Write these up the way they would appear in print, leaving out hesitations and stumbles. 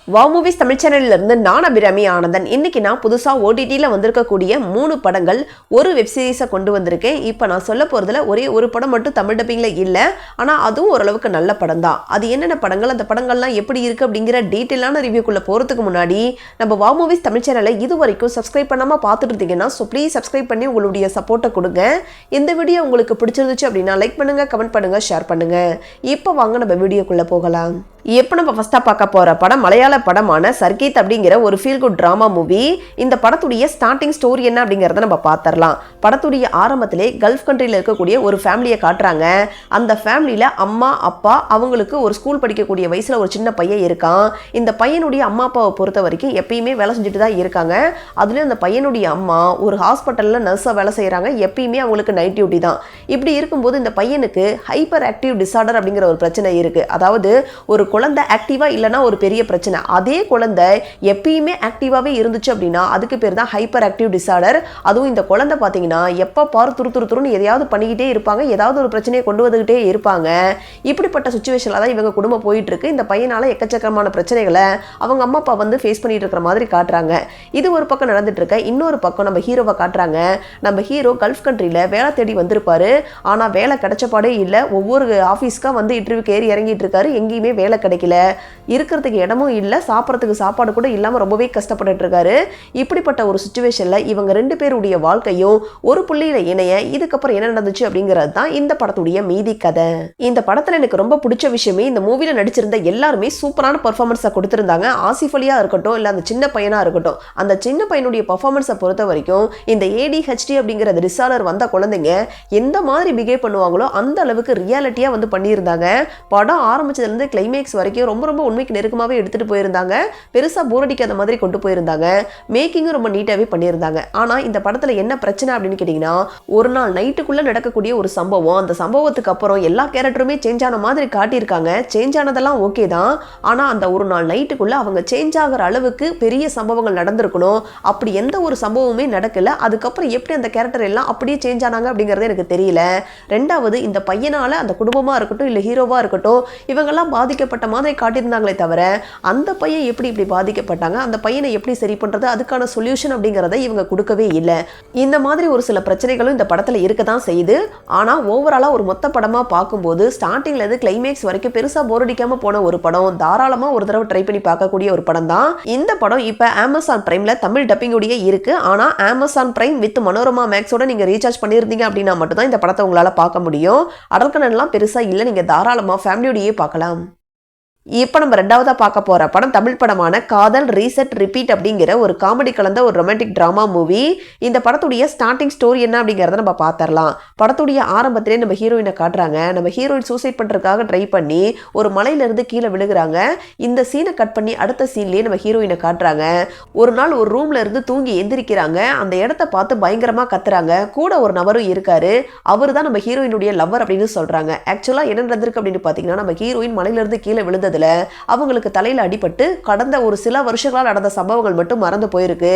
Wow movies Tamil சேனல்ல இருந்து நான் அபிராமி ஆனந்தன். இன்னைக்கு நான் புதுசா ஓடிடியில் வந்திருக்கக்கூடிய 3 படங்கள் ஒரு வெப் சீரிஸை கொண்டு வந்திருக்கேன். இப்போ நான் சொல்ல போகிறதுல ஒரே ஒரு படம் மட்டும் தமிழ் டப்பிங்கில் இல்லை, ஆனால் அதுவும் ஓரளவுக்கு நல்ல படம் தான். அது என்னென்ன படங்கள், அந்த படங்கள்லாம் எப்படி இருக்குது அப்படிங்கிற டீட்டெயிலான ரிவ்யூக்குள்ளே போகிறதுக்கு முன்னாடி நம்ம வாவ் மூவிஸ் தமிழ் சேனலை இது வரைக்கும் சப்ஸ்கிரைப் பண்ணாமல் பார்த்துட்டு இருந்தீங்கன்னா ப்ளீஸ் சப்ஸ்கிரைப் பண்ணி உங்களுடைய சப்போர்ட்டை கொடுங்க. இந்த வீடியோ உங்களுக்கு பிடிச்சிருந்துச்சு அப்படின்னா லைக் பண்ணுங்கள், கமெண்ட் பண்ணுங்கள், ஷேர் பண்ணுங்கள். இப்போ வாங்க நம்ம வீடியோக்குள்ளே போகலாம். இப்போ நம்ம ஃபஸ்ட்டாக பார்க்க போகிற படம் மலையாள படமான சர்கீத் அப்படிங்கிற ஒரு ஃபீல் குட் ட்ராமா மூவி. இந்த படத்துடைய ஸ்டார்டிங் ஸ்டோரி என்ன அப்படிங்கிறத நம்ம பார்த்துடலாம். படத்துடைய ஆரம்பத்திலே கல்ஃப் கண்ட்ரியில் இருக்கக்கூடிய ஒரு ஃபேமிலியை காட்டுறாங்க. அந்த ஃபேமிலியில் அம்மா அப்பா, அவங்களுக்கு ஒரு ஸ்கூல் படிக்கக்கூடிய வயசில் ஒரு சின்ன பையன் இருக்கான். இந்த பையனுடைய அம்மா அப்பாவை பொறுத்த வரைக்கும் எப்பயுமே வேலை செஞ்சுட்டு தான் இருக்காங்க. அதுலேயும் அந்த பையனுடைய அம்மா ஒரு ஹாஸ்பிட்டலில் நர்ஸாக வேலை செய்கிறாங்க. எப்பயுமே அவங்களுக்கு நைட் டியூட்டி தான். இப்படி இருக்கும்போது இந்த பையனுக்கு ஹைப்பர் ஆக்டிவ் டிஸார்டர் அப்படிங்கிற ஒரு பிரச்சனை இருக்குது. அதாவது ஒரு குழந்தை ஆக்டிவா இல்லைன்னா ஒரு பெரிய பிரச்சனை, அதே குழந்தை எப்பயுமே ஆக்டிவாவே இருந்துச்சு அப்படின்னா அதுக்கு பேர் தான் ஹைப்பர் ஆக்டிவ் டிஸார்டர். அதுவும் இந்த குழந்தை பார்த்தீங்கன்னா எப்போ பாரு துருன்னு எதையாவது பண்ணிக்கிட்டே இருப்பாங்க, ஏதாவது ஒரு பிரச்சனையை கொண்டு வந்துகிட்டே இருப்பாங்க. இப்படிப்பட்ட சுச்சுவேஷனில் தான் இவங்க குடும்பம் போயிட்டு இருக்கு. இந்த பையனால எக்கச்சக்கமான பிரச்சனைகளை அவங்க அம்மா அப்பா வந்து ஃபேஸ் பண்ணிட்டு இருக்கிற மாதிரி காட்டுறாங்க. இது ஒரு பக்கம் நடந்துட்டு இருக்க, இன்னொரு பக்கம் நம்ம ஹீரோவை காட்டுறாங்க. நம்ம ஹீரோ கல்ஃப் கண்ட்ரியில் வேலை தேடி வந்திருப்பாரு. ஆனால் வேலை கிடைச்சப்பாடே இல்லை. ஒவ்வொரு ஆஃபீஸ்க்காக வந்து இன்டர்வியூக்கு ஏறி இறங்கிட்டு இருக்காரு. எங்கேயுமே வேலை கிடைக்கல, இருக்கிறதுக்கு இடமும் இல்லை, சாப்பிட்றதுக்கு சாப்பாடு கூட இல்லாமல் ரொம்பவே கஷ்டப்பட்டு இருக்காரு. இப்படிப்பட்ட ஒரு சுச்சுவேஷனில் இவங்க 2 பேருடைய வாழ்க்கையும் ஒரு புள்ளியில இணைய இதுக்கப்புறம் என்ன நடந்துச்சு அப்படிங்கிறது தான் இந்த படத்துடைய மீதி கதை. இந்த படத்தில் எனக்கு ரொம்ப பிடிச்ச விஷயமே, இந்த மூவியில் நடிச்சிருந்த எல்லாருமே சூப்பரான பர்ஃபார்மன்ஸை கொடுத்துருந்தாங்க. ஆசிஃப் அலியா இருக்கட்டும், இல்லை அந்த சின்ன பையனா இருக்கட்டும், அந்த சின்ன பையனுடைய பர்ஃபார்மன்ஸை பொறுத்த வரைக்கும் இந்த ADHD அப்படிங்கிற டிஸார்டர் வந்த குழந்தைங்க எந்த மாதிரி பிஹேவ் பண்ணுவாங்களோ அந்த அளவுக்கு ரியாலிட்டியாக வந்து பண்ணியிருந்தாங்க. படம் ஆரம்பிச்சதுலேருந்து கிளைமேக்ஸ் வரைக்கும் ரொம்ப ரொம்ப உண்மைக்கு நெருக்கமாகவே எடுத்துகிட்டு போயிருந்தாங்க. பெருசாக போர் அடிக்காத மாதிரி கொண்டு போயிருந்தாங்க. மேக்கிங்கும் ரொம்ப நீட்டாகவே பண்ணியிருந்தாங்க. ஆனால் இந்த படத்தில் என்ன பிரச்சனை அப்படின்னு கேட்டிங்கன்னா, ஒரு நாள் நைட்டுக்குள்ளே நடக்கக்கூடிய ஒரு சம்பவம், அந்த சம்பவத்துக்கு அப்புறம் எல்லா கேரக்டருமே சேஞ்ச் ஆன மாதிரி காட்டியிருக்காங்க. சேஞ்ச் ஆனதெல்லாம் ஓகே தான், ஆனால் அந்த ஒரு நாள் நைட்டுக்குள்ளே அவங்க சேஞ்ச் ஆகிற அளவுக்கு பெரிய சம்பவங்கள் நடந்திருக்கணும். அப்படி எந்த ஒரு சம்பவமே நடக்கலை. அதுக்கப்புறம் எப்படி அந்த கேரக்டர் எல்லாம் அப்படியே சேஞ்ச் ஆனாங்க அப்படிங்கிறது எனக்கு தெரியல. ரெண்டாவது, இந்த பையனால் அந்த குடும்பமாக இருக்கட்டும், இல்லை ஹீரோவாக இருக்கட்டும், இவங்கெல்லாம் பாதிக்கப்பட்ட மாதிரி காட்டியிருந்தாங்களே தவிர அந்த பையன் எப்படி இப்படி பாதிக்கப்பட்டாங்க, அந்த பையனை எப்படி சரி பண்றது, அதுக்கான சொல்யூஷன் அப்படிங்கிறத இவங்க கொடுக்கவே இல்லை. இந்த மாதிரி ஒரு சில பிரச்சனைகளும் இந்த படத்துல இருக்க தான் செய்யுது. ஆனா ஓவராலா ஒரு மொத்த படமா பார்க்கும்போது ஸ்டார்டிங்ல இருந்து கிளைமேக்ஸ் வரைக்கும் பெருசா போர் அடிக்காம போன ஒரு படம். தாராளமா ஒரு தடவை ட்ரை பண்ணி பார்க்கக்கூடிய ஒரு படம் தான் இந்த படம். இப்ப அமேசான் பிரைம்ல தமிழ் டப்பிங்கோடய இருக்கு. ஆனா அமேசான் பிரைம் வித் மனோரமா மேக்ஸோட நீங்க ரீசார்ஜ் பண்ணியிருந்தீங்க அப்படின்னா மட்டும் தான் இந்த படத்தை உங்களால பார்க்க முடியும். அடல்கனெல்லாம் பெருசா இல்லை, நீங்க தாராளமா ஃபேமிலியோடயே பார்க்கலாம். இப்போ நம்ம ரெண்டாவதாக பார்க்க போகிற படம் தமிழ் படமான காதல் ரீசெட் ரிப்பீட் அப்படிங்கிற ஒரு காமெடி கலந்த ஒரு ரொமான்டிக் ட்ராமா மூவி. இந்த படத்துடைய ஸ்டார்டிங் ஸ்டோரி என்ன அப்படிங்கிறத நம்ம பார்த்துடலாம். படத்துடைய ஆரம்பத்திலே நம்ம ஹீரோயினை காட்டுறாங்க. நம்ம ஹீரோயின் சூசைட் பண்ணுறதுக்காக ட்ரை பண்ணி ஒரு மலையிலேருந்து கீழே விழுகிறாங்க. இந்த சீனை கட் பண்ணி அடுத்த சீன்லேயே நம்ம ஹீரோயினை காட்டுறாங்க. ஒரு நாள் ஒரு ரூம்ல இருந்து தூங்கி எந்திரிக்கிறாங்க. அந்த இடத்த பார்த்து பயங்கரமாக கத்துறாங்க. கூட ஒரு நபரும் இருக்காரு. அவர் தான் நம்ம ஹீரோயினுடைய லவ்வர் அப்படின்னு சொல்கிறாங்க. ஆக்சுவலாக என்ன நடந்திருக்கு அப்படின்னு பார்த்தீங்கன்னா, நம்ம ஹீரோயின் மலையிலேருந்து கீழே விழுந்தது அவங்களுக்கு தலையில அடிபட்டு கடந்த ஒரு சில வருஷங்களால் நடந்த சம்பவங்கள் மட்டும் மறந்து போயிருக்கு.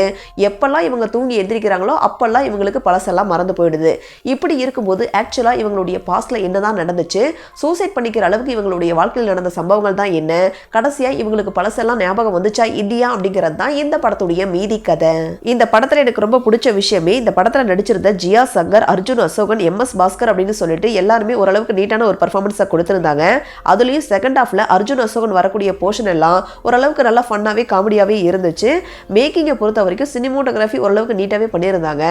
எப்பெல்லாம் இவங்க தூங்கி எந்திரிக்கிறாங்களோ அப்பெல்லாம் இவங்களுக்கு பழசெல்லாம் மறந்து போயிடுது. இப்படி இருக்கும்போது ஆக்சுவலா இவங்களுடைய பாஸ்ட்ல என்னதான் நடந்துச்சு, சூசைட் பண்ணிக்கிற அளவுக்கு இவங்களுடைய வாழ்க்கையில் நடந்த சம்பவங்கள் தான் என்ன, கடைசியா இவங்களுக்கு பழசெல்லாம் ஞாபகம் வந்துச்சா இல்லையா அப்படிங்கிறது தான் இந்த படத்துடைய மீதி கதை. இந்த படத்துல எனக்கு ரொம்ப பிடிச்ச விஷயமே, இந்த படத்துல நடிச்சிருந்த ஜியா சங்கர், அர்ஜுன் அசோகன், MS பாஸ்கர் அப்படின்னு சொல்லிட்டு எல்லாருமே ஓரளவுக்கு நீட்டான ஒரு பர்ஃபார்மன்ஸை கொடுத்திருந்தாங்க. அதுலயும் செகண்ட் ஹாஃப்ல அர்ஜுன் அசோகன் வரக்கூடிய போர்ஷன் எல்லாம் ஓரளவுக்கு நல்லா ஃபன்னாவே காமெடியாவே இருந்துச்சு. மேக்கிங்கை பொறுத்த வரைக்கும் சினிமோட்டோகிராஃபி ஓரளவுக்கு நீட்டாவே பண்ணியிருந்தாங்க.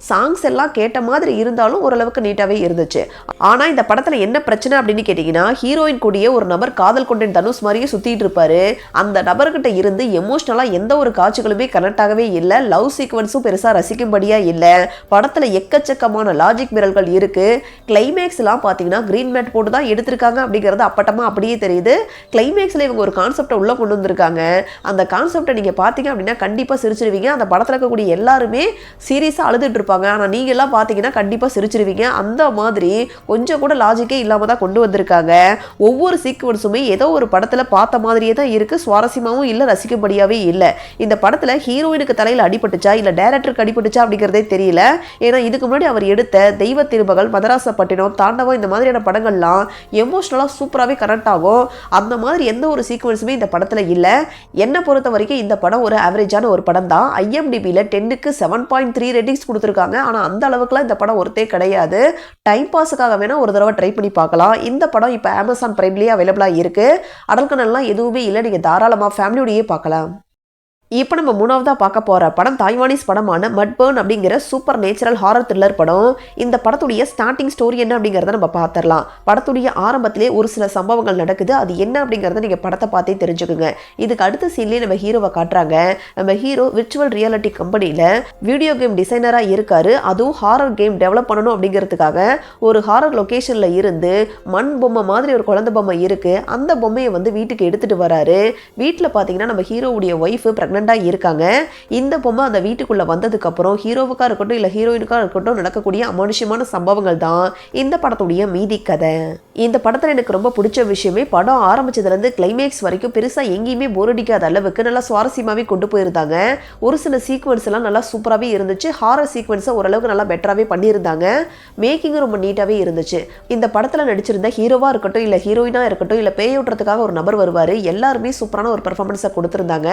சாங்ஸ் எல்லாம் கேட்ட மாதிரி இருந்தாலும் ஓரளவுக்கு நீட்டாவே இருந்துச்சு. ஆனா இந்த படத்துல என்ன பிரச்சனை அப்படின்னு கேட்டீங்கன்னா, ஹீரோயின் கூடிய ஒரு நபர் காதல் கொண்டேன் தனுஷ் மாதிரியே சுத்திட்டு இருப்பாரு. அந்த நபர்கிட்ட இருந்து எமோஷனலா எந்த ஒரு காட்சிகளுமே கனெக்ட் ஆகவே இல்லை. லவ் சீக்வன்ஸும் பெருசா ரசிக்கும்படியா இல்லை. படத்துல எக்கச்சக்கமான லாஜிக் மிரல்கள் இருக்கு. கிளைமேக்ஸ் எல்லாம் பாத்தீங்கன்னா கிரீன் மேட் போட்டு தான் எடுத்திருக்காங்க அப்படிங்கிறது அப்பட்டமா அப்படியே தெரியுது. கிளைமேக்ஸில் இவங்க ஒரு கான்செப்டை உள்ளே கொண்டு வந்திருக்காங்க. அந்த கான்செப்டை நீங்கள் பார்த்தீங்க அப்படின்னா கண்டிப்பாக சிரிச்சிருவீங்க. அந்த படத்தில் இருக்கக்கூடிய எல்லாருமே சீரியஸாக அழுதுட்டு இருப்பாங்க. ஆனால் நீங்கள் எல்லாம் பார்த்தீங்கன்னா கண்டிப்பாக சிரிச்சிருவீங்க. அந்த மாதிரி கொஞ்சம் கூட லாஜிக்கே இல்லாமல் தான் கொண்டு வந்திருக்காங்க. ஒவ்வொரு சீக்வன்ஸுமே ஏதோ ஒரு படத்தில் பார்த்த மாதிரியே தான் இருக்குது. சுவாரஸ்யமாகவும் இல்லை, ரசிக்கும்படியாகவே இல்லை. இந்த படத்தில் ஹீரோயினுக்கு தலையில் அடிபட்டுச்சா இல்லை டைரக்டருக்கு அடிபட்டுச்சா அப்படிங்கிறதே தெரியல. ஏன்னா இதுக்கு முன்னாடி அவர் எடுத்த தெய்வ திருமகள், மதராசப்பட்டினம், தாண்டவம் இந்த மாதிரியான படங்கள்லாம் எமோஷனலாக சூப்பராகவே கனெக்ட் ஆகும். அந்த மாதிரி மாதிரி எந்த ஒரு சீக்வன்ஸுமே இந்த படத்தில் இல்லை. என்னை பொறுத்த வரைக்கும் இந்த படம் ஒரு ஆவரேஜான ஒரு படம் தான். IMDbல 10க்கு 7.3 ரேட்டிங்ஸ் கொடுத்துருக்காங்க. ஆனால் அந்த அளவுக்குலாம் இந்த படம் ஒருத்தே கிடையாது. டைம் பாஸுக்காக வேணால் ஒரு தடவை ட்ரை பண்ணி பார்க்கலாம். இந்த படம் இப்போ Amazon Primeலேயே அவைலபிளாக இருக்குது. அடல்கனல்லாம் எதுவுமே இல்லை, நீங்கள் தாராளமாக ஃபேமிலியோடையே பார்க்கலாம். இப்போ நம்ம மூணாவதாக பார்க்க போகிற படம் தாய்வானீஸ் படமான மட்பர்ன் அப்படிங்கிற சூப்பர் நேச்சுரல் ஹாரர் த்ரில்லர் படம். இந்த படத்துடைய ஸ்டார்டிங் ஸ்டோரி என்ன அப்படிங்கிறத நம்ம பார்த்துடலாம். படத்துடைய ஆரம்பத்திலே ஒரு சில சம்பவங்கள் நடக்குது. அது என்ன அப்படிங்கிறத நீங்கள் படத்தை பார்த்தே தெரிஞ்சுக்குங்க. இதுக்கு அடுத்த சீன்லேயே நம்ம ஹீரோவை காட்டுறாங்க. நம்ம ஹீரோ விர்ச்சுவல் ரியாலிட்டி கம்பெனியில் வீடியோ கேம் டிசைனராக இருக்காரு. அதுவும் ஹாரர் கேம் டெவலப் பண்ணணும் அப்படிங்கிறதுக்காக ஒரு ஹாரர் லொக்கேஷனில் இருந்து மண் பொம்மை மாதிரி ஒரு குழந்தை பொம்மை இருக்குது. அந்த பொம்மையை வந்து வீட்டுக்கு எடுத்துகிட்டு வராரு. வீட்டில் பார்த்தீங்கன்னா நம்ம ஹீரோவுடைய ஒய்ஃபு ப்ரெக்னென்ட் இருக்காங்க. இந்த பொம்மை அந்த வீட்டுக்குள்ள வந்ததுக்கு அப்புறம் ஹீரோவுக்கா இருக்கட்டும் இல்ல ஹீரோயினுக்கா இருக்கட்டும் நடக்கக்கூடிய அமானுஷ்யமான சம்பவங்கள் தான் இந்த படத்துடைய மீதி கதை. இந்த படத்துல எனக்கு ரொம்ப பிடிச்ச விஷயமே படம் ஆரம்பிச்சதுல இருந்து கிளைமேக்ஸ் வரைக்கும் பெருசா எங்கேயுமே போர் அடிக்காத அளவுக்கு நல்லா சுவாரஸ்யமாவே கொண்டு போயிருந்தாங்க. ஒரு சில சீக்வன்ஸ் எல்லாம் நல்லா சூப்பராகவே இருந்துச்சு. ஹாரர் சீக்வன்ஸை ஓரளவுக்கு நல்லா பெட்டராகவே பண்ணியிருந்தாங்க. மேக்கிங்கும் ரொம்ப நீட்டாகவே இருந்துச்சு. இந்த படத்தில் நடிச்சிருந்த ஹீரோவா இருக்கட்டும் இல்லை ஹீரோயினா இருக்கட்டும் இல்லை பேயோட்டுறதுக்காக ஒரு நபர் வருவார். எல்லாருமே சூப்பரான ஒரு பெர்ஃபார்மன்ஸை கொடுத்துருந்தாங்க.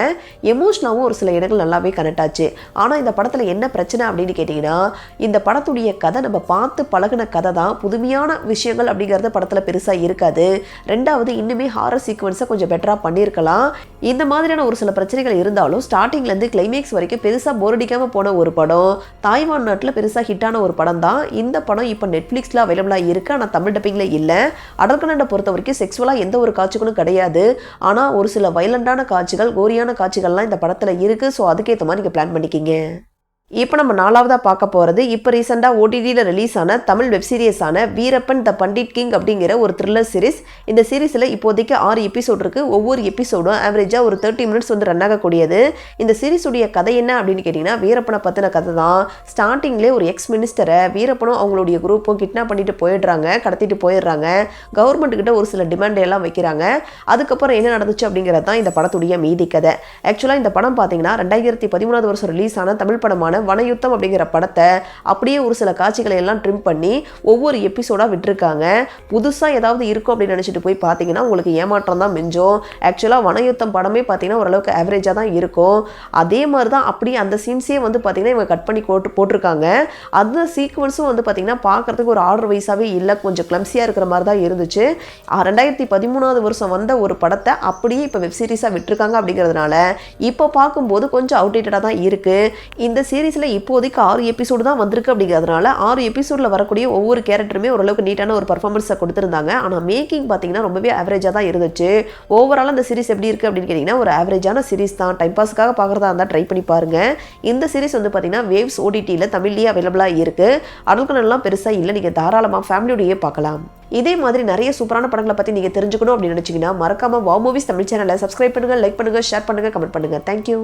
எமோஷனாகவும் ஒரு சில இடங்கள் நல்லாவே கனெக்ட் ஆச்சு. ஆனால் இந்த படத்தில் என்ன பிரச்சனை அப்படின்னு கேட்டிங்கன்னா, இந்த படத்துடைய கதை நம்ம பார்த்து பழகின கதை தான். புதுமையான விஷயங்கள் அப்படிங்கிறது படத்தில் பெருசாக இருக்காது. ரெண்டாவது இன்னுமே ஹாரர் சீக்வன்ஸை கொஞ்சம் பெட்டராக பண்ணியிருக்கலாம். இந்த மாதிரியான ஒரு சில பிரச்சனைகள் இருந்தாலும் ஸ்டார்டிங்லேருந்து கிளைமேக்ஸ் வரைக்கும் பெருசாக போர் அடிக்காமல் போன ஒரு படம். தாய்வான் நாட்டில் பெருசாக ஹிட்டான ஒரு படம் தான் இந்த படம். இப்போ நெட்ஃப்ளிக்ஸில் அவைலபிளாக இருக்குது. ஆனால் தமிழ் டப்பிங்கில் இல்லை. அடல்கனண்டை பொறுத்த வரைக்கும் செக்ஸுவலாக எந்த ஒரு காட்சிகளும் கிடையாது. ஆனால் ஒரு சில வைலண்டான காட்சிகள், கோரியான காட்சிகள்லாம் இந்த படத்தில் இருக்குது. ஸோ அதுக்கேற்ற மாதிரி நீங்கள் பிளான் பண்ணிக்கிங்க. இப்போ நம்ம நாலாவதாக பார்க்க போகிறது இப்போ ரீசெண்டாக OTTயில் ரிலீஸ் ஆன தமிழ் வெப் சீரிஸான வீரப்பன் த பண்டிட் கிங் அப்படிங்கிற ஒரு த்ரில்லர் சீரிஸ். இந்த சீரிஸில் இப்போதைக்கு 6 எபிசோட் இருக்குது. ஒவ்வொரு எபிசோடும் ஆவரேஜாக ஒரு 30 மினிட்ஸ் வந்து ரன் ஆகக்கூடியது. இந்த சீரிஸுடைய கதை என்ன அப்படின்னு கேட்டிங்கன்னா, வீரப்பனை பற்றின கதை தான். ஸ்டார்டிங்லேயே ஒரு எக்ஸ் மினிஸ்டரை வீரப்பனும் அவங்களுடைய குரூப்பும் கிட்னாப் பண்ணிட்டு போயிடுறாங்க, கடத்திட்டு போயிடுறாங்க. கவர்மெண்ட்டுக்கிட்ட ஒரு சில டிமாண்ட் எல்லாம் வைக்கிறாங்க. அதுக்கப்புறம் என்ன நடந்துச்சு அப்படிங்கிறது தான் இந்த படத்துடைய மீதி கதை. ஆக்சுவலாக இந்த படம் பார்த்தீங்கன்னா 2013 வருஷம் ரிலீஸ் ஆன தமிழ் படமான வனயுத்தம் அப்படிங்கிற படத்தை அப்படியே ஒரு சில காட்சிகளை எல்லாம் ட்ரிம் பண்ணி ஒவ்வொரு எபிசோடாக விட்டுருக்காங்க. புதுசாக ஏதாவது இருக்கும் அப்படின்னு நினச்சிட்டு போய் பார்த்தீங்கன்னா உங்களுக்கு ஏமாற்றம் தான் மிஞ்சும். ஆக்சுவலாக வனயுத்தம் படமே பார்த்தீங்கன்னா ஓரளவுக்கு ஆவரேஜாக தான் இருக்கும். அதே மாதிரி தான் அப்படியே அந்த சீன்ஸே வந்து பார்த்தீங்கன்னா இவங்க கட் பண்ணி போட்டிருக்காங்க. அந்த சீக்வன்ஸும் வந்து பார்த்தீங்கன்னா பார்க்குறதுக்கு ஒரு ஆர்டர் வைஸாகவே இல்லை, கொஞ்சம் கிளம்ஸியாக இருக்கிற மாதிரி தான் இருந்துச்சு. 2013 வருஷம் வந்த ஒரு படத்தை அப்படியே இப்போ வெப் சீரிஸாக விட்டுருக்காங்க. அப்படிங்கிறதுனால இப்போ பார்க்கும்போது கொஞ்சம் அவுடேட்டடாக தான் இருக்குது. இந்த சீரிஸில் இப்போதைக்கு 6 எபிசோடு தான் வந்திருக்கு. அப்படிங்கிறதுனால 6 எபிசோடில் வரக்கூடிய ஒவ்வொரு கேரக்டருமே ஓரளவுக்கு நீட்டான ஒரு பர்ஃபார்மன்ஸை கொடுத்துருந்தாங்க. ஆனால் மேக்கிங் பார்த்தீங்கன்னா ரொம்பவே ஆவரேஜாக தான் இருந்துச்சு. ஓவரால் அந்த சீரிஸ் எப்படி இருக்குது அப்படின்னு கேட்டிங்கன்னா ஒரு ஆவரேஜான சீரிஸ் தான். டைம் பாஸுக்காக பார்க்குறதா இருந்தால் ட்ரை பண்ணி பாருங்கள். இந்த சீரிஸ் வந்து பார்த்தீங்கன்னா வேவ்ஸ் OTTயில் தமிழ்லேயே அவைலபிளாக இருக்குது. அடல்கனெல்லாம் பெருசாக இல்லை, நீங்கள் தாராளமாக ஃபேமிலியோடையே பார்க்கலாம். இதே மாதிரி நிறைய சூப்பரான படங்களை பற்றி நீங்கள் தெரிஞ்சுக்கணும் அப்படின்னு நினச்சிங்கன்னா மறக்காமல் வாவ் மூவிஸ் தமிழ் சேனலை சப்ஸ்கிரைப் பண்ணுங்கள், லைக் பண்ணுங்கள், ஷேர் பண்ணுங்கள், கமெண்ட் பண்ணுங்கள். தேங்க்யூ.